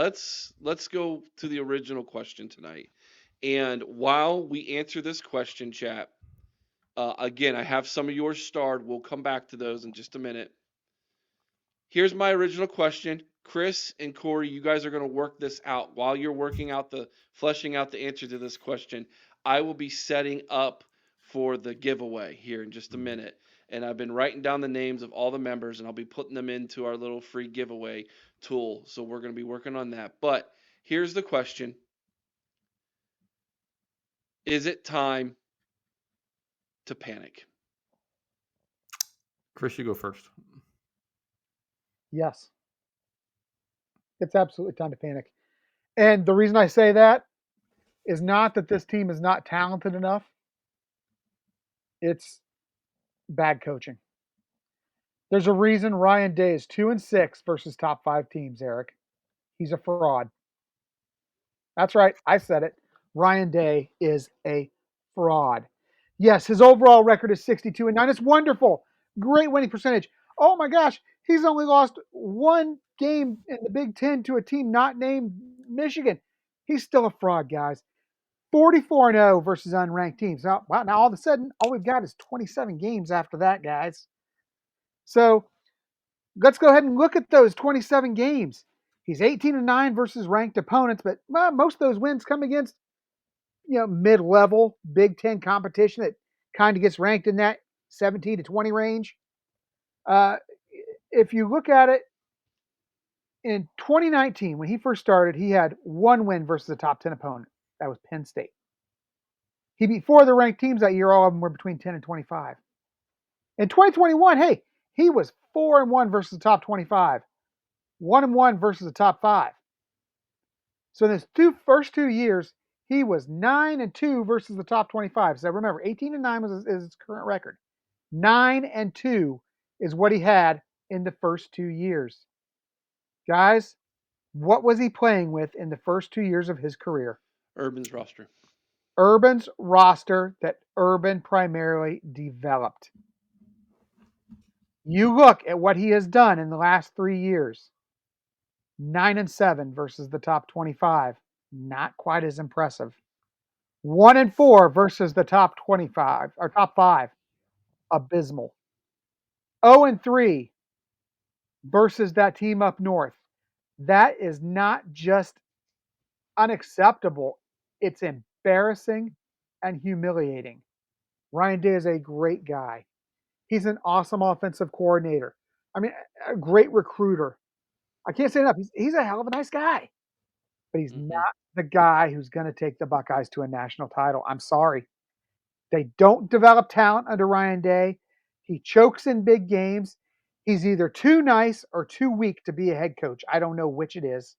let's go to the original question tonight. And while we answer this question, chat, again, I have some of yours starred. We'll come back to those in just a minute. Here's my original question. Chris and Cory, you guys are going to work this out. While you're fleshing out the answer to this question, I will be setting up for the giveaway here in just a minute. And I've been writing down the names of all the members, and I'll be putting them into our little free giveaway tool. So we're going to be working on that. But here's the question. Is it time to panic? Chris, you go first. Yes, it's absolutely time to panic. And the reason I say that is not that this team is not talented enough. It's bad coaching. There's a reason Ryan Day is 2-6 versus top 5 teams, Eric. He's a fraud. That's right. I said it. Ryan Day is a fraud. Yes, his overall record is 62-9. It's wonderful. Great winning percentage. Oh my gosh, he's only lost one game in the Big Ten to a team not named Michigan. He's still a fraud, guys. 44-0 versus unranked teams. Now, wow, now all of a sudden, all we've got is 27 games after that, guys. So let's go ahead and look at those 27 games. He's 18-9 versus ranked opponents, but most of those wins come against mid-level Big Ten competition that kind of gets ranked in that 17-20 range. If you look at it, in 2019, when he first started, he had one win versus a top 10 opponent. That was Penn State. He beat 4 of the ranked teams that year. All of them were between 10 and 25. In 2021, hey, he was 4-1 versus the top 25, 1-1 versus the top 5. So in his first 2 years, he was 9-2 versus the top 25. So remember, 18-9 was his current record. 9-2 is what he had in the first 2 years. Guys, what was he playing with in the first 2 years of his career? Urban's roster. Urban's roster that Urban primarily developed. You look at what he has done in the last 3 years. 9-7 versus the top 25. Not quite as impressive. 1-4 versus the top 25 or top 5. Abysmal. 0-3 versus that team up north. That is not just unacceptable, it's embarrassing and humiliating. Ryan Day is a great guy. He's an awesome offensive coordinator. I mean, a great recruiter. I can't say enough. He's a hell of a nice guy, but he's not the guy who's going to take the Buckeyes to a national title. I'm sorry. They don't develop talent under Ryan Day. He chokes in big games. He's either too nice or too weak to be a head coach. I don't know which it is.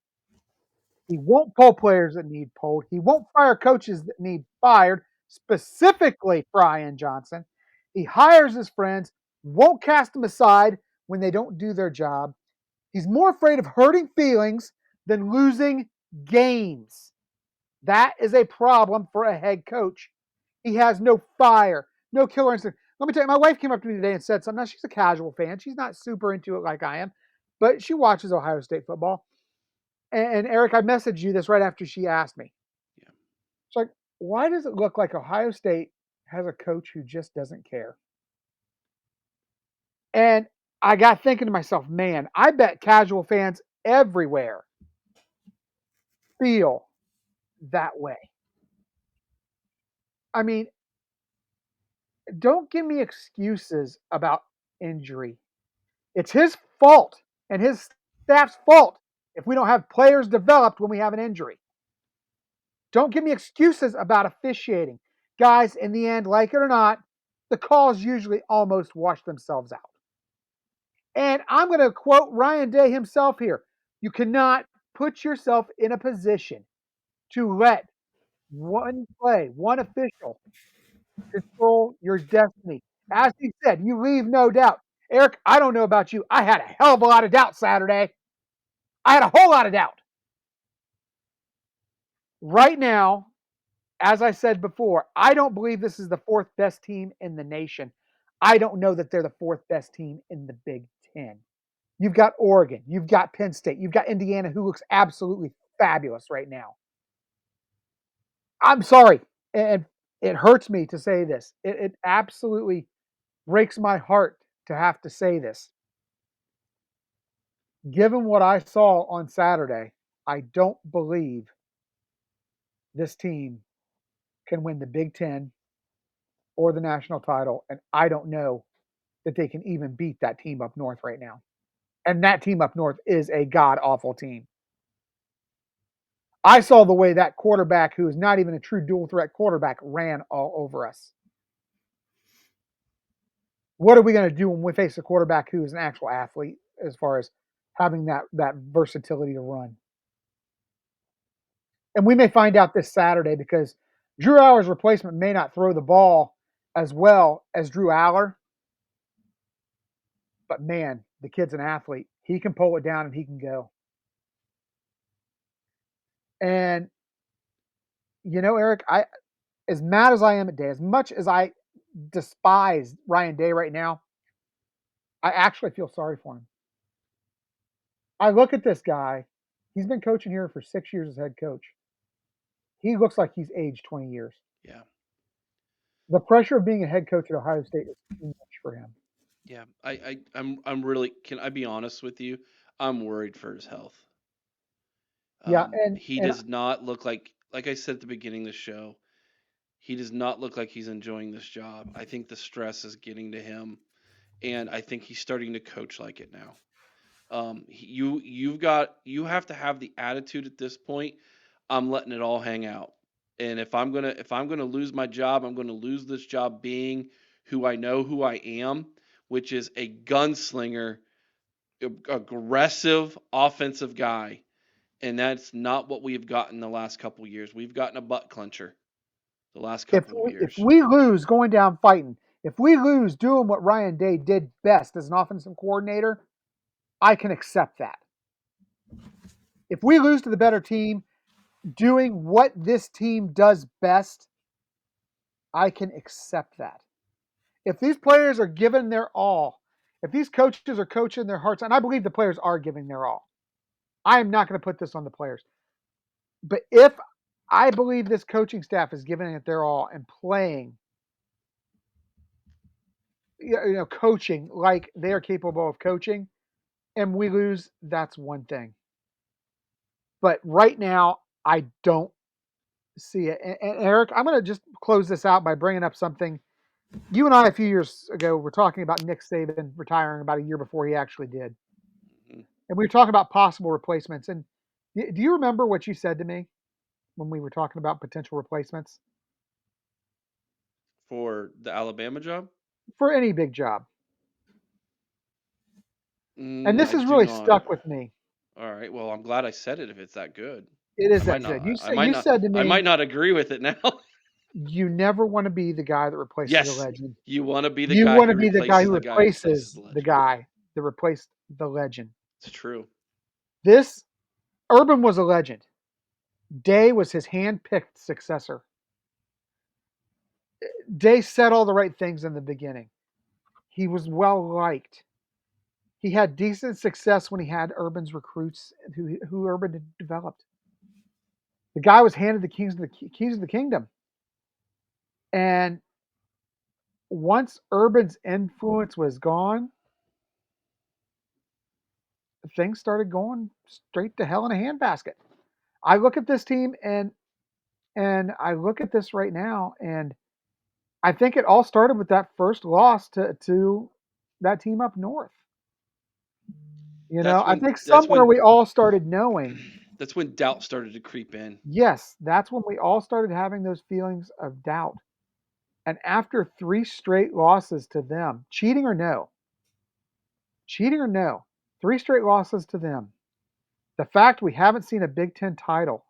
He won't pull players that need pulled. He won't fire coaches that need fired, specifically Brian Johnson. He hires his friends, won't cast them aside when they don't do their job. He's more afraid of hurting feelings than losing games. That is a problem for a head coach. He has no fire, no killer instinct. Let me tell you, my wife came up to me today and said something. Now, she's a casual fan. She's not super into it like I am, but she watches Ohio State football. And Eric, I messaged you this right after she asked me. Yeah. It's like, why does it look like Ohio State has a coach who just doesn't care? And I got thinking to myself, man, I bet casual fans everywhere feel that way. I mean, don't give me excuses about injury. It's his fault and his staff's fault if we don't have players developed when we have an injury. Don't give me excuses about officiating. Guys, in the end, like it or not, the calls usually almost wash themselves out. And I'm going to quote Ryan Day himself here. You cannot put yourself in a position to let one play, one official control your destiny. As he said, you leave no doubt. Eric, I don't know about you. I had a hell of a lot of doubt Saturday. I had a whole lot of doubt. Right now, as I said before, I don't believe this is the 4th best team in the nation. I don't know that they're the 4th best team in the Big Ten. You've got Oregon. You've got Penn State. You've got Indiana, who looks absolutely fabulous right now. I'm sorry, and it hurts me to say this. It absolutely breaks my heart to have to say this. Given what I saw on Saturday, I don't believe this team can win the Big Ten or the national title, and I don't know that they can even beat that team up north right now. And that team up north is a god awful team. I saw the way that quarterback, who is not even a true dual threat quarterback, ran all over us. What are we going to do when we face a quarterback who is an actual athlete as far as having that versatility to run? And we may find out this Saturday because Drew Aller's replacement may not throw the ball as well as Drew Aller, but man, the kid's an athlete. He can pull it down and he can go. And Eric, I as mad as I am at Day, as much as I despise Ryan Day right now, I actually feel sorry for him. I look at this guy. He's been coaching here for 6 years as head coach. He looks like he's aged 20 years. Yeah. The pressure of being a head coach at Ohio State is too much for him. Yeah. I'm really, can I be honest with you? I'm worried for his health. Yeah, and He and does not look like I said at the beginning of the show, he does not look like he's enjoying this job. I think the stress is getting to him, and I think he's starting to coach like it now. You have to have the attitude at this point. I'm letting it all hang out, and if I'm gonna lose my job, I'm gonna lose this job being who I know who I am, which is a gunslinger, aggressive offensive guy, and that's not what we've gotten the last couple years. We've gotten a butt clencher the last if couple of if years. we lose going down fighting, if we lose doing what Ryan Day did best as an offensive coordinator, I can accept that. If we lose to the better team doing what this team does best, I can accept that. If these players are giving their all, if these coaches are coaching their hearts, and I believe the players are giving their all, I am not going to put this on the players. But if I believe this coaching staff is giving it their all and playing, coaching like they are capable of coaching, and we lose, that's one thing. But right now, I don't see it. And Eric, I'm going to just close this out by bringing up something. You and I, a few years ago, were talking about Nick Saban retiring about a year before he actually did. Mhm. And we were talking about possible replacements. And do you remember what you said to me when we were talking about potential replacements For the Alabama job? for any big job? And this I has do really not. stuck with me. All right. Well, I'm glad I said it if it's that good. It is I might that not. good. You I said might you not. said to I might me, not agree with it now. you never want to be the guy that replaces a Yes, legend. you want to be the You guy want who to be the guy replaces who the guy who replaces replaces the the legend. guy that replaced the legend. It's true. This Urban was a legend. Day was his hand-picked successor. Day said all the right things in the beginning. He was well liked. He had decent success when he had Urban's recruits who Urban had developed. The guy was handed the keys of the kingdom, and once Urban's influence was gone, things started going straight to hell in a handbasket. I look at this team and I look at this right now, and I think it all started with that first loss to that team up north. That's I when. think That's somewhere when. we all started knowing, That's when doubt started to creep in. yes, that's when we all started having those feelings of doubt. And after three straight losses to them, cheating or no, three straight losses to them, the fact we haven't seen a Big Ten title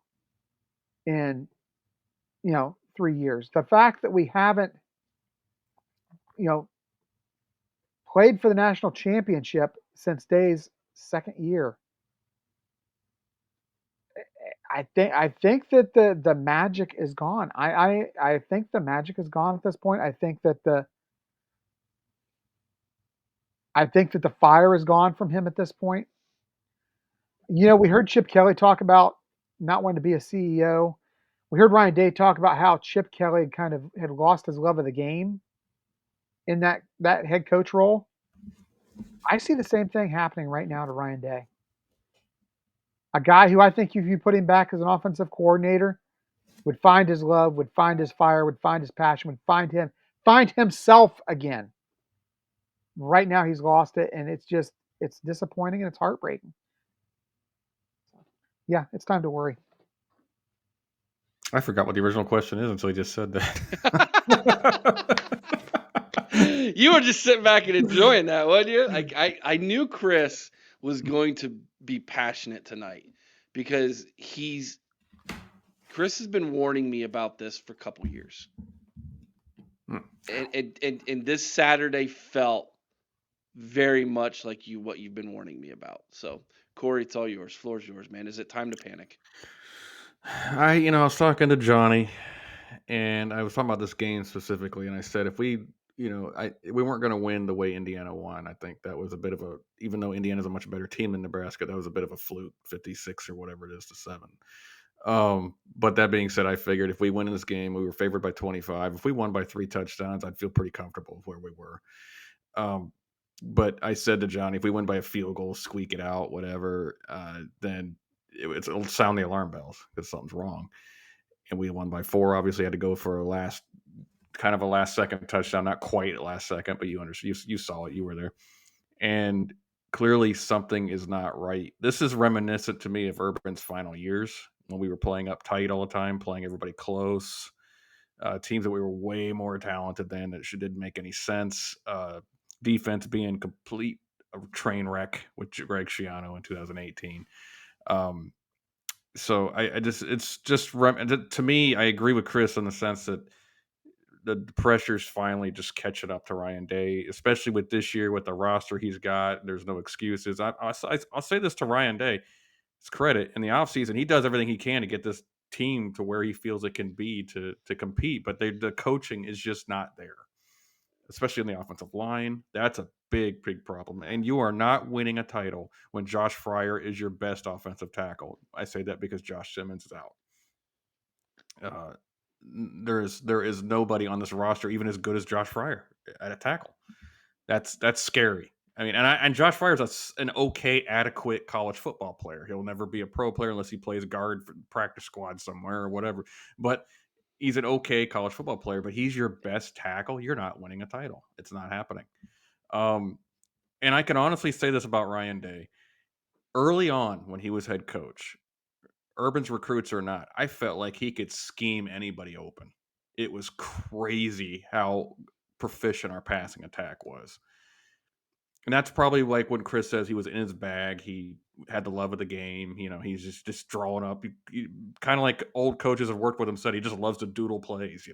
in, 3 years, the fact that we haven't, you know, played for the national championship since Day's second year, I think that the magic is gone. I think the magic is gone at this point. I think that I think that the fire is gone from him at this point. We heard Chip Kelly talk about not wanting to be a CEO. We heard Ryan Day talk about how Chip Kelly kind of had lost his love of the game in that head coach role. I see the same thing happening right now to Ryan Day. A guy who I think if you put him back as an offensive coordinator would find his love, would find his fire, would find his passion, would find himself again. Right now he's lost it, and it's disappointing and it's heartbreaking. Yeah, it's time to worry. I forgot what the original question is until he just said that. You were just sitting back and enjoying that, weren't you? I knew Chris was going to be passionate tonight because Chris has been warning me about this for a couple years. And this Saturday felt very much like what you've been warning me about. So, Cory, it's all yours. Floor's yours, man. Is it time to panic? I was talking to Johnny, and I was talking about this game specifically, and I said if we weren't going to win the way Indiana won. I think that was a bit of a, even though Indiana's a much better team than Nebraska, that was a bit of a fluke, 56 or whatever it is to 7. But that being said, I figured if we win in this game, we were favored by 25. If we won by 3 touchdowns, I'd feel pretty comfortable with where we were. But I said to Johnny, if we win by a field goal, squeak it out, whatever, then it'll sound the alarm bells because something's wrong. And we won by 4. Obviously, had to go for a last second touchdown, not quite last second, but you understand, you saw it, you were there, and clearly something is not right. This is reminiscent to me of Urban's final years when we were playing up tight all the time, playing everybody close. Teams that we were way more talented than that didn't make any sense. Defense being complete a train wreck with Greg Schiano in 2018. So it's just to me, I agree with Chris in the sense that the pressure's finally just catching up to Ryan Day, especially with this year with the roster he's got. There's no excuses. I'll say this to Ryan Day, his credit in the offseason, he does everything he can to get this team to where he feels it can be to compete, but the coaching is just not there, especially in the offensive line. That's a big problem. And you are not winning a title when Josh Fryer is your best offensive tackle. I say that because Josh Simmons is out. There is nobody on this roster even as good as Josh Fryer at a tackle. That's scary. I mean, and Josh Fryer's an okay, adequate college football player. He'll never be a pro player unless he plays guard for practice squad somewhere or whatever. But he's an okay college football player. But he's your best tackle. You're not winning a title. It's not happening. And I can honestly say this about Ryan Day. Early on, when he was head coach, Urban's recruits or not, I felt like he could scheme anybody open. It was crazy how proficient our passing attack was. And that's probably like when Chris says he was in his bag. He had the love of the game. He's just drawing up. Kind of like old coaches have worked with him said, he just loves to doodle plays. He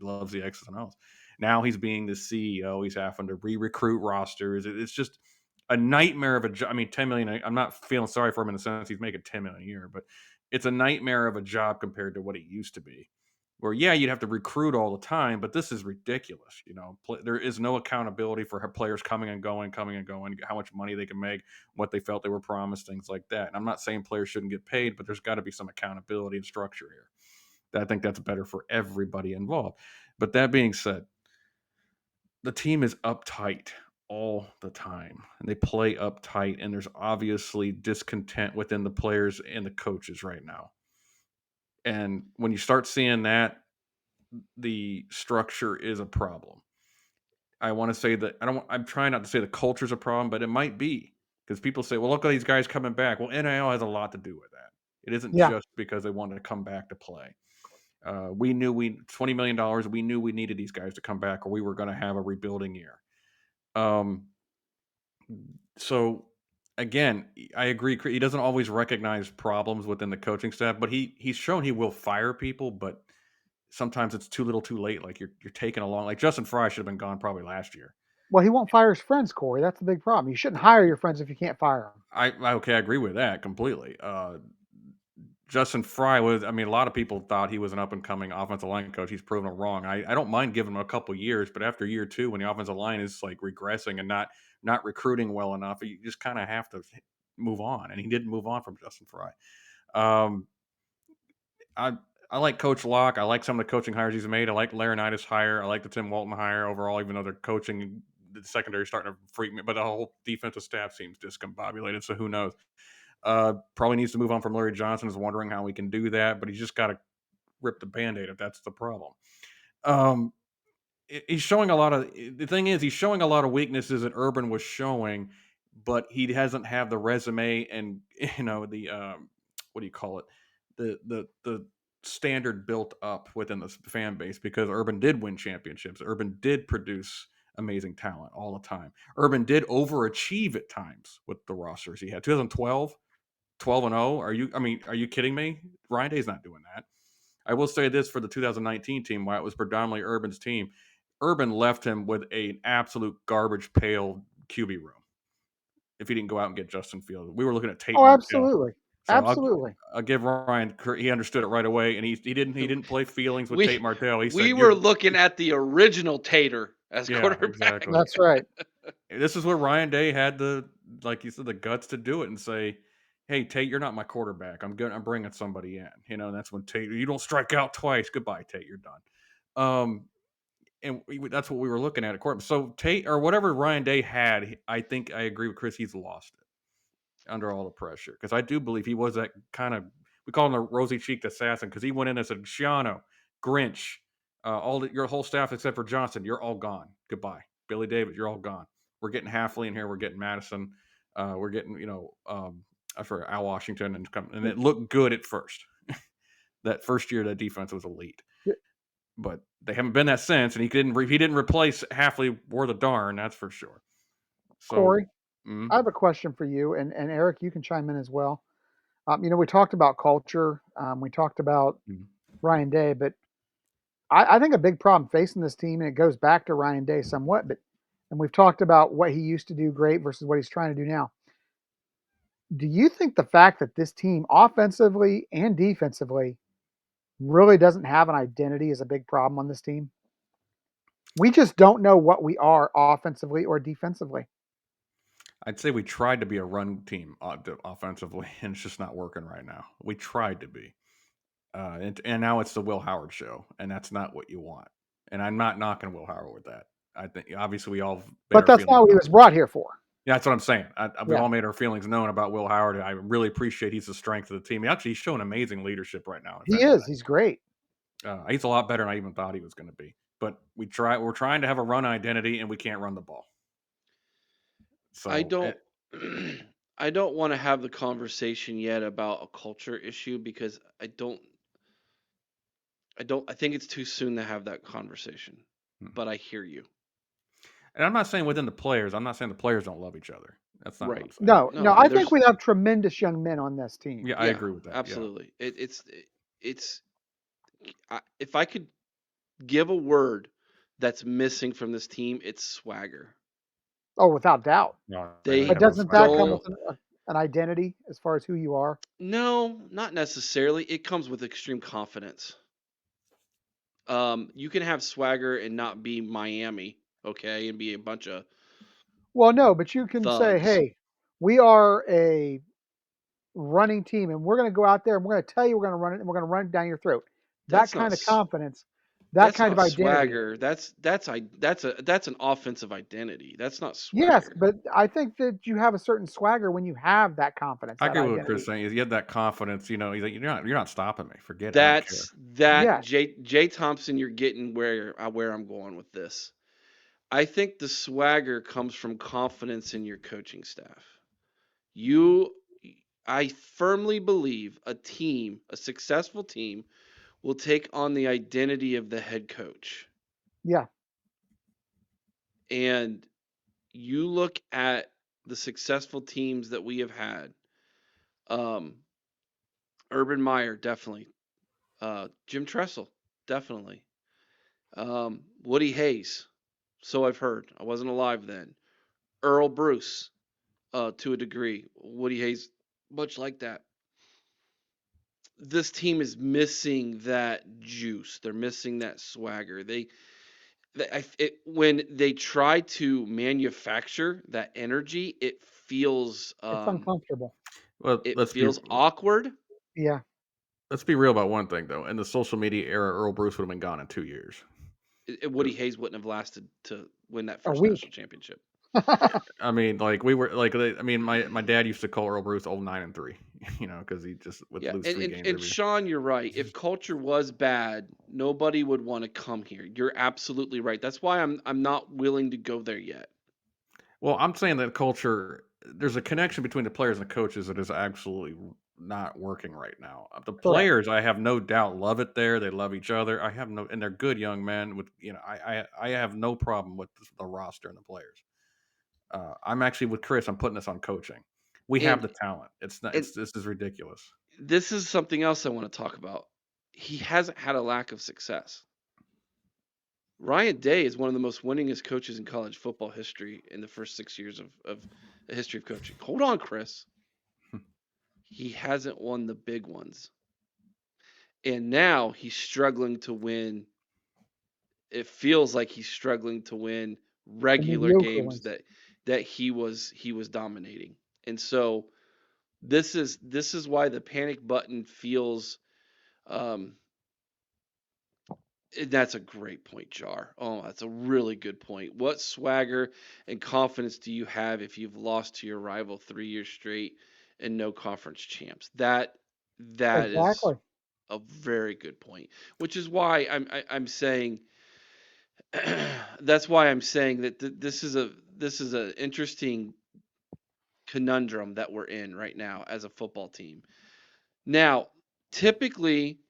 loves the X's and O's. Now he's being the CEO. He's having to re-recruit rosters. It's just a nightmare of a job. I mean, 10 million. I'm not feeling sorry for him in the sense he's making 10 million a year, but it's a nightmare of a job compared to what it used to be. Where you'd have to recruit all the time, but this is ridiculous. There is no accountability for players coming and going, how much money they can make, what they felt they were promised, things like that. And I'm not saying players shouldn't get paid, but there's got to be some accountability and structure here. I think that's better for everybody involved. But that being said, the team is uptight all the time, and they play uptight, and there's obviously discontent within the players and the coaches right now. And when you start seeing that, the structure is a problem. I want to say that I'm trying not to say the culture's a problem, but it might be because people say, "Well, look at these guys coming back." Well, NIL has a lot to do with that. It isn't Yeah. just because they wanted to come back to play. We knew $20 million. We knew we needed these guys to come back, or we were going to have a rebuilding year. So again, I agree. He doesn't always recognize problems within the coaching staff, but he's shown he will fire people, but sometimes it's too little, too late. Like you're taking a long. Like Justin Fry should have been gone probably last year. Well, he won't fire his friends, Cory. That's the big problem. You shouldn't hire your friends if you can't fire them. I agree with that completely. Justin Fry was, I mean, a lot of people thought he was an up and coming offensive line coach. He's proven them wrong. I don't mind giving him a couple years, but after year two, when the offensive line is like regressing and not recruiting well enough, you just kind of have to move on. And he didn't move on from Justin Fry. Um, I I like Coach Locke. I like some of the coaching hires he's made. I like Laurinaitis' hire. I like the Tim Walton hire overall, even though they're coaching the secondary starting to freak me. But the whole defensive staff seems discombobulated. So who knows? Probably needs to move on from Larry Johnson. Is wondering how we can do that, but he's just got to rip the band-aid if that's the problem. Um, he's showing a lot of the thing is he's showing a lot of weaknesses that Urban was showing, but he hasn't have the resume and the what do you call it, the standard built up within the fan base because Urban did win championships. Urban did produce amazing talent all the time. Urban did overachieve at times with the rosters he had. 2012, 12-0. Are you kidding me? Ryan Day's not doing that. I will say this for the 2019 team, while it was predominantly Urban's team, Urban left him with an absolute garbage pail QB room. If he didn't go out and get Justin Fields, we were looking at Tate Oh, Martell. absolutely. So Absolutely. I'll give Ryan. He understood it right away, and he didn't play feelings with We Tate Martell. He we said, were "You're looking at the original Tater as yeah, quarterback. exactly." That's right. This is where Ryan Day had like you said, the guts to do it and say, "Hey, Tate, you're not my quarterback. I'm bringing somebody in." And that's when Tate, you don't strike out twice. Goodbye, Tate. You're done. And that's what we were looking at court. So Tate or whatever Ryan Day had, I think I agree with Chris. He's lost it under all the pressure because I do believe he was that kind of. We call him the rosy cheeked assassin because he went in and said, "Shiano, Grinch, your whole staff except for Johnson, you're all gone. Goodbye, Billy David, you're all gone. We're getting Halfley in here. We're getting Madison. We're getting I forgot Al Washington and it looked good at first. That first year, that defense was elite." But they haven't been that since, and he didn't replace Halfley worth a darn, that's for sure. So, Corey, mm, I have a question for you, and Eric, you can chime in as well. We talked about culture. We talked about mm. Ryan Day, but I think a big problem facing this team, and it goes back to Ryan Day somewhat, and we've talked about what he used to do great versus what he's trying to do now. Do you think the fact that this team, offensively and defensively, really doesn't have an identity is a big problem on this team? We just don't know what we are offensively or defensively. I'd say we tried to be a run team offensively, and it's just not working right now. We tried to be, and now it's the Will Howard show, and that's not what you want. And I'm not knocking Will Howard with that. I think obviously we all made But our that's feelings not what he known. was brought here for. Yeah, that's what I'm saying. We've Yeah, all made our feelings known about Will Howard. And I really appreciate he's the strength of the team. He's showing amazing leadership right now. If he anything. is. He's great. He's a lot better than I even thought he was going to be. But we're trying to have a run identity, and we can't run the ball. I So, don't I don't want to have the conversation yet about a culture issue because I think it's too soon to have that conversation. But I hear you. and I'm not saying within the players. I'm not saying the players don't love each other. That's not what I'm Right. saying. No, no, No, I think there's we have tremendous young men on this team. Yeah, I yeah, agree with that. Yeah, absolutely. It's if I could give a word that's missing from this team, it's swagger. Oh, without doubt. no, they They But have no doesn't swagger that at come don't with all. an identity as far as who you are? No, not necessarily. It comes with extreme confidence. You can have swagger and not be Miami, okay, and be a bunch of Well, no, but you can say, thugs. hey, we are a running team, and we're going to go out there and we're going to tell you we're going to run it, and we're going to run it down your throat. That That's not kind of s- confidence, that that's kind of not identity. swagger. That's an offensive identity. That's not Yes, swagger. but I think that you have a certain swagger when you have that confidence, I that agree with what Chris is identity. saying. Is you have that confidence. He's like, you're not stopping me. Forget it. I don't care. That's that Yes, Jay Thompson. You're getting where I'm going with this. I think the swagger comes from confidence in your coaching staff. You, I firmly believe a successful team, will take on the identity of the head coach. yeah, And you look at the successful teams that we have had. Um, Urban Meyer, definitely. Jim Tressel, definitely. Woody Hayes, so I've heard. I wasn't alive then. Earl Bruce, to a degree. Woody Hayes, much like that. this team is missing that juice. They're missing that swagger. When they try to manufacture that energy, It's uncomfortable. Well, it feels awkward. Yeah. let's be real about one thing though. In the social media era, Earl Bruce would have been gone in 2 years. Woody Hayes wouldn't have lasted to win that A first national week. championship. I mean, like we were like, I mean, my dad used to call Earl Bruce 09-3, because he just would Yeah, lose and, three and games and every year. Sean, you're right. If culture was bad, nobody would want to come here. You're absolutely right. That's why I'm not willing to go there yet. Well, I'm saying that culture, there's a connection between the players and the coaches that is absolutely not working right now. The Correct. players, I have no doubt, love it there. They love each other. I have no, and they're good young men. With I have no problem with the roster and the players. I'm actually with Chris. I'm putting this on coaching. We have And the talent. It's not. and It's this is ridiculous. this is something else I want to talk about. He hasn't had a lack of success. Ryan Day is one of the most winningest coaches in college football history in the first 6 years of the history of coaching. Hold on, Chris. He hasn't won the big ones. And now he's struggling to win. It feels like he's struggling to win The regular mediocre games ones. that he was dominating. And so this is why the panic button feels um that's a great point, Jar. Oh, that's a really good point. What swagger and confidence do you have if you've lost to your rival 3 years straight and no conference champs? That is Exactly. a very good point. Which is why I'm saying that's why I'm saying that this is an interesting conundrum that we're in right now as a football team. Now, typically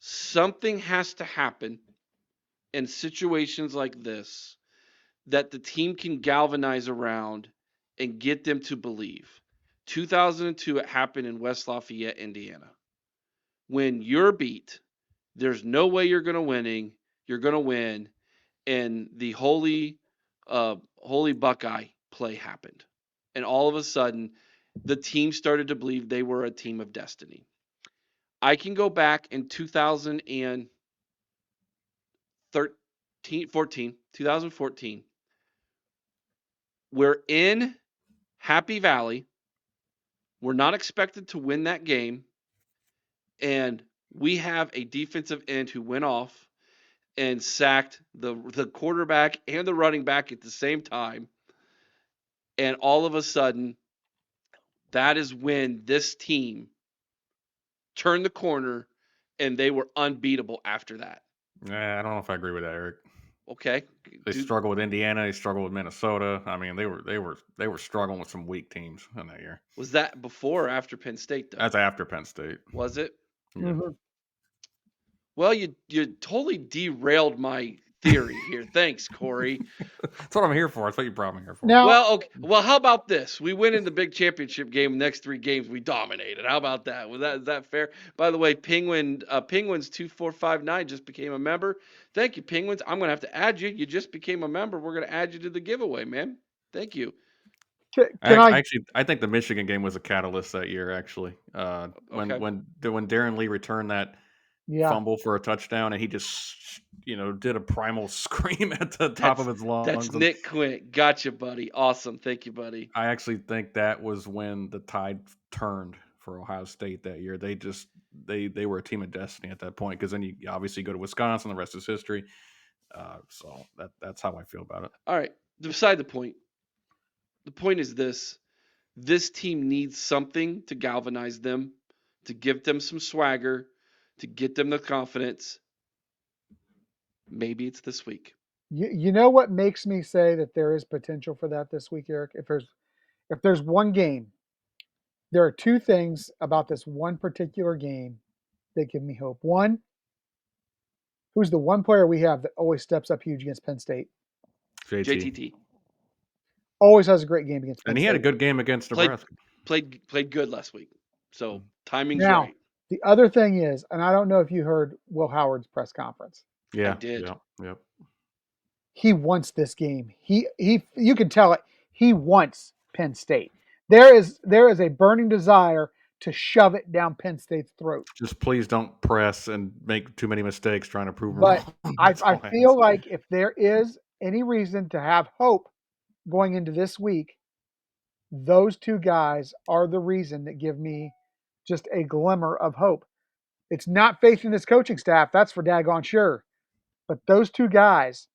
something has to happen in situations like this that the team can galvanize around and get them to believe. 2002, it happened in West Lafayette, Indiana. When you're beat, there's no way you're going to win, and the holy Buckeye play happened. And all of a sudden, the team started to believe they were a team of destiny. I can go back in 2013, 2014. We're in Happy Valley. We're not expected to win that game. And we have a defensive end who went off and sacked the quarterback and the running back at the same time. And all of a sudden, that is when this team turned the corner and they were unbeatable after that. I don't know if I agree with that, Eric. Okay. They struggled with Indiana. They struggled with Minnesota. I mean, they were struggling with some weak teams in that year. Was that before or after Penn State, though? That's after Penn State. Was it? Yeah. Mhm. Well, you totally derailed my theory here. Thanks, Cory. That's what I'm here for. That's what you brought me here for. Now, Well, okay. Well, how about this? We win in the big championship game. The next 3 games we dominated. How about that? Is that fair? By the way, Penguins 2459 just became a member. Thank you, Penguins. I'm gonna have to add you. You just became a member. We're gonna add you to the giveaway, man. Thank you. can I? I think the Michigan game was a catalyst that year. Actually, Okay. when Darren Lee returned that Yeah. fumble for a touchdown, and he just did a primal scream at the top of That's his lungs. that's And Nick Quint. Gotcha, buddy. Awesome. Thank you, buddy. I actually think that was when the tide turned for Ohio State that year. They were a team of destiny at that point, because then you obviously go to Wisconsin. The rest is history. So that's how I feel about it. All right. Beside the point. The point is this. This team needs something to galvanize them, to give them some swagger, to get them the confidence. Maybe it's this week. You know what makes me say that there is potential for that this week, Eric? If there's one game, there are two things about this one particular game that give me hope. One, who's the one player we have that always steps up huge against Penn State? JT, JTT Always has a great game against Penn and he had a State. good game against played Nebraska. played good last week. So timing's Now, right. the other thing is, and I don't know if you heard Will Howard's press conference. I Yeah, did. yeah. He wants this game. You can tell it. He wants Penn State. There is a burning desire to shove it down Penn State's throat. Just please don't press and make too many mistakes trying to prove them But wrong. I, That's I all I feel ask. like if there is any reason to have hope going into this week, those two guys are the reason that give me just a glimmer of hope. It's not faith in this coaching staff, that's for daggone sure. But those two guys,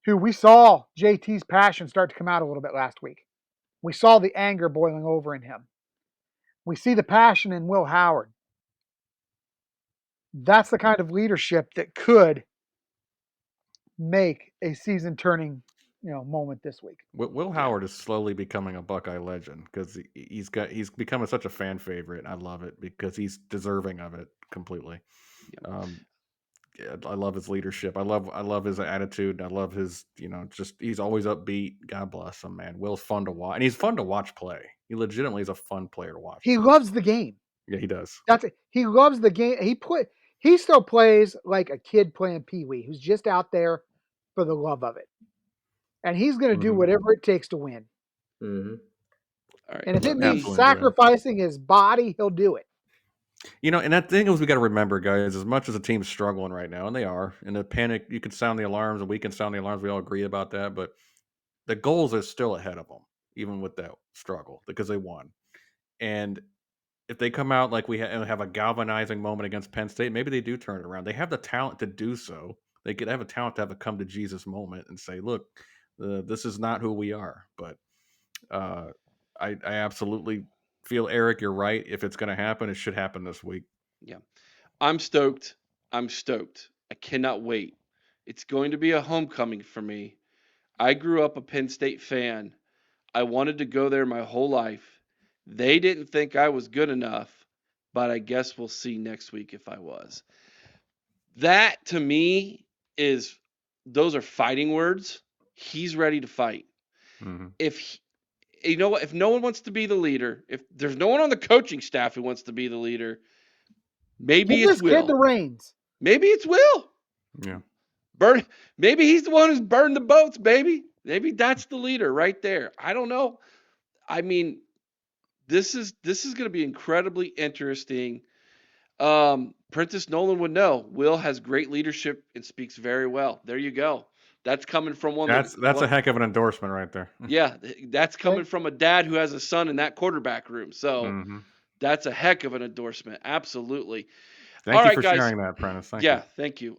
who we saw JT's passion start to come out a little bit last week. We saw the anger boiling over in him. We see the passion in Will Howard. That's the kind of leadership that could make a season turning, moment this week. Will Yeah. Howard is slowly becoming a Buckeye legend because he's becoming such a fan favorite. I love it because he's deserving of it completely. Yeah. Um, yeah, I love his leadership. I love his attitude. I love his just he's always upbeat. God bless him, man. Will's fun to watch, and he's fun to watch play. He legitimately is a fun player to watch He play. loves the game. Yeah, he does. That's it. He loves the game. He still plays like a kid playing Pee Wee, who's just out there for the love of it. And he's going to do Mhm. whatever it takes to win. Mm-hmm. All right. And if it Let means me. Absolutely, yeah. sacrificing his body, he'll do it. And that thing is we got to remember, guys, as much as the team's struggling right now, and they are, and the panic, you can sound the alarms, and we can sound the alarms. We all agree about that, but the goals are still ahead of them, even with that struggle, because they won. And if they come out like and have a galvanizing moment against Penn State, maybe they do turn it around. They have the talent to do so. They could have a talent to have a come to Jesus moment and say, look, this is not who we are. But uh, I absolutely feel, Eric, you're right. If it's going to happen, it should happen this week. Yeah. I'm stoked. I'm stoked. I cannot wait. It's going to be a homecoming for me. I grew up a Penn State fan. I wanted to go there my whole life. They didn't think I was good enough, but I guess we'll see next week if I was. That to me is those are fighting words. He's ready to fight. Mm-hmm. If he, you know what, if no one wants to be the leader, if there's no one on the coaching staff who wants to be the leader, maybe Give it's this kid the Will. reins. Maybe it's Will. Yeah. Burn. Maybe he's the one who's burned the boats, baby. Maybe that's the leader right there. I don't know. I mean, this is going to be incredibly interesting. Prentice Nolan would know. Will has great leadership and speaks very well. There you go. That's coming from That's a heck of an endorsement right there. yeah, that's coming Okay. from a dad who has a son in that quarterback room. So Mm-hmm. that's a heck of an endorsement. Absolutely. Thank All you right, for guys. sharing that, Prentice. Thank you. Yeah, thank you.